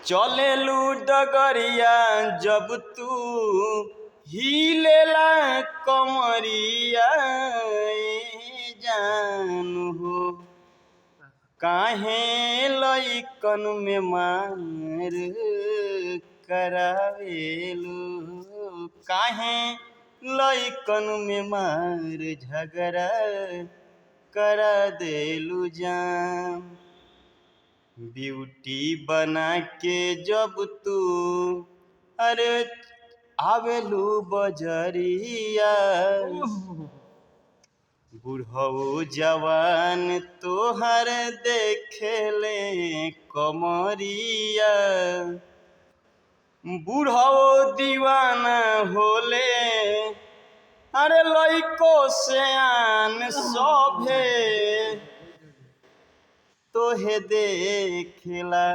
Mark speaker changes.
Speaker 1: चलेलू डगरिया जब तू हिलेला कमरिया जानू हो काहे लइकन में मार करावेलू काहे लइकन में मार झगड़ा करा देलू जान ब्यूटी बना के जब तू अरे आवेलू बजरिया बुढ़ऊ जवान तोहर देखेले कमरिया बुढ़ऊ दीवाना होले अरे लइको सयान सभे तोहे देखेला